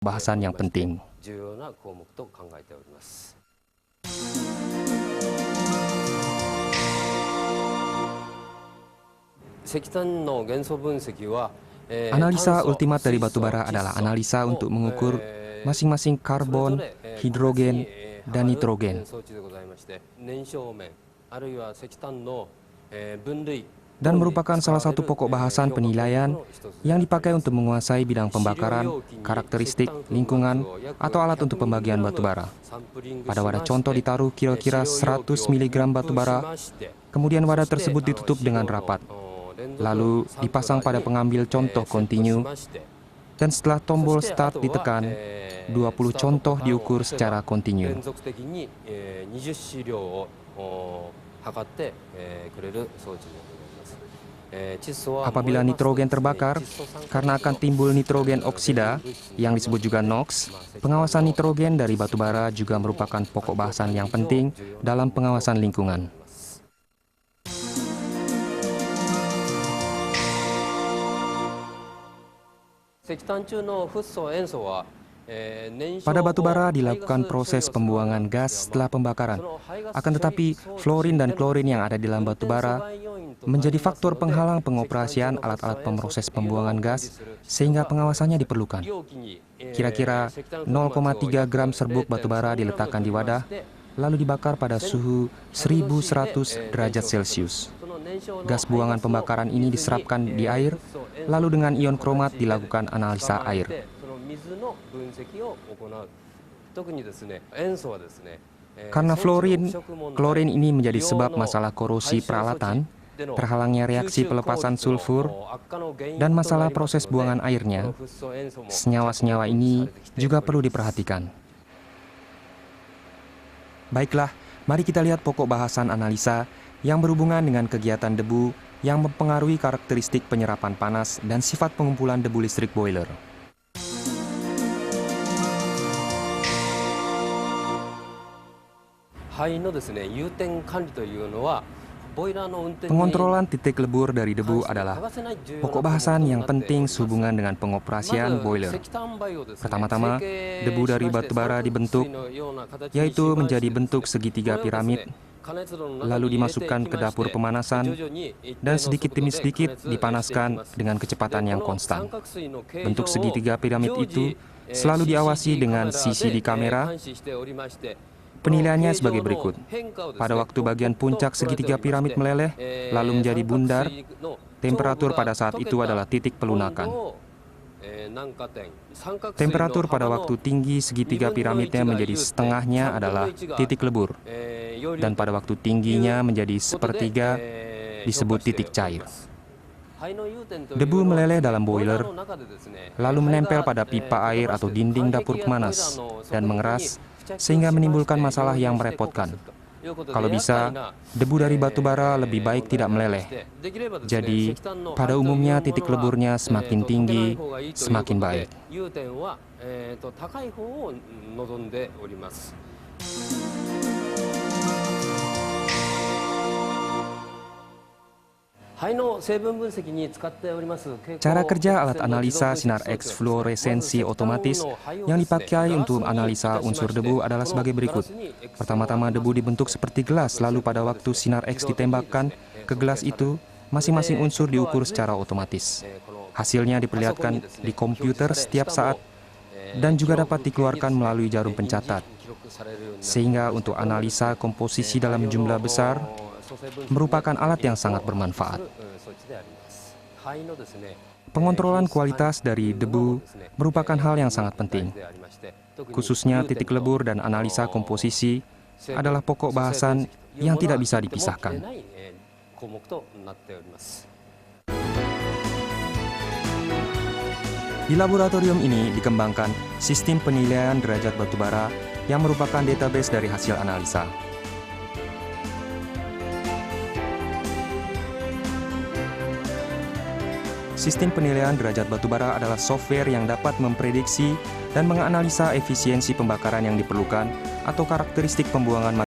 bahasan yang penting. 重要な項目と考えております。石炭の元素分析は Analisa ultimat dari batu bara adalah analisa untuk mengukur masing-masing karbon, hidrogen, dan nitrogen. Dan merupakan salah satu pokok bahasan penilaian yang dipakai untuk menguasai bidang pembakaran, karakteristik, lingkungan, atau alat untuk pembagian batu bara. Pada wadah contoh ditaruh kira-kira 100 mg batu bara, kemudian wadah tersebut ditutup dengan rapat. Lalu dipasang pada pengambil contoh kontinu, dan setelah tombol start ditekan, 20 contoh diukur secara kontinu. Apabila nitrogen terbakar, karena akan timbul nitrogen oksida yang disebut juga NOx, pengawasan nitrogen dari batu bara juga merupakan pokok bahasan yang penting dalam pengawasan lingkungan. Pada batu bara dilakukan proses pembuangan gas setelah pembakaran. Akan tetapi, fluorin dan klorin yang ada di dalam batu bara menjadi faktor penghalang pengoperasian alat-alat pemroses pembuangan gas, sehingga pengawasannya diperlukan. Kira-kira 0,3 gram serbuk batu bara diletakkan di wadah, lalu dibakar pada suhu 1100 derajat Celcius. Gas buangan pembakaran ini diserapkan di air, lalu dengan ion kromat dilakukan analisa air. Karena klorin ini menjadi sebab masalah korosi peralatan, terhalangnya reaksi pelepasan sulfur, dan masalah proses buangan airnya, senyawa-senyawa ini juga perlu diperhatikan. Baiklah, mari kita lihat pokok bahasan analisa yang berhubungan dengan kegiatan debu yang mempengaruhi karakteristik penyerapan panas dan sifat pengumpulan debu listrik boiler. Pengontrolan titik lebur dari debu adalah pokok bahasan yang penting sehubungan dengan pengoperasian boiler. Pertama-tama, debu dari batu bara dibentuk, yaitu menjadi bentuk segitiga piramid, lalu dimasukkan ke dapur pemanasan, dan sedikit demi sedikit dipanaskan dengan kecepatan yang konstan. Bentuk segitiga piramid itu selalu diawasi dengan CCD kamera. Penilaiannya sebagai berikut. Pada waktu bagian puncak segitiga piramid meleleh, lalu menjadi bundar, temperatur pada saat itu adalah titik pelunakan. Temperatur pada waktu tinggi segitiga piramidnya menjadi setengahnya adalah titik lebur, dan pada waktu tingginya menjadi sepertiga disebut titik cair. Debu meleleh dalam boiler, lalu menempel pada pipa air atau dinding dapur pemanas, dan mengeras, sehingga menimbulkan masalah yang merepotkan. Kalau bisa, debu dari batu bara lebih baik tidak meleleh. Jadi, pada umumnya titik leburnya semakin tinggi, semakin baik. Cara kerja alat analisa sinar X fluoresensi otomatis yang dipakai untuk analisa unsur debu adalah sebagai berikut. Pertama-tama debu dibentuk seperti gelas, lalu pada waktu sinar X ditembakkan ke gelas itu, masing-masing unsur diukur secara otomatis. Hasilnya diperlihatkan di komputer setiap saat dan juga dapat dikeluarkan melalui jarum pencatat. Sehingga untuk analisa komposisi dalam jumlah besar, merupakan alat yang sangat bermanfaat. Pengontrolan kualitas dari debu merupakan hal yang sangat penting. Khususnya titik lebur dan analisa komposisi adalah pokok bahasan yang tidak bisa dipisahkan. Di laboratorium ini dikembangkan sistem penilaian derajat batubara yang merupakan database dari hasil analisa. Sistem penilaian derajat batubara adalah software yang dapat memprediksi dan menganalisa efisiensi pembakaran yang diperlukan atau karakteristik pembuangan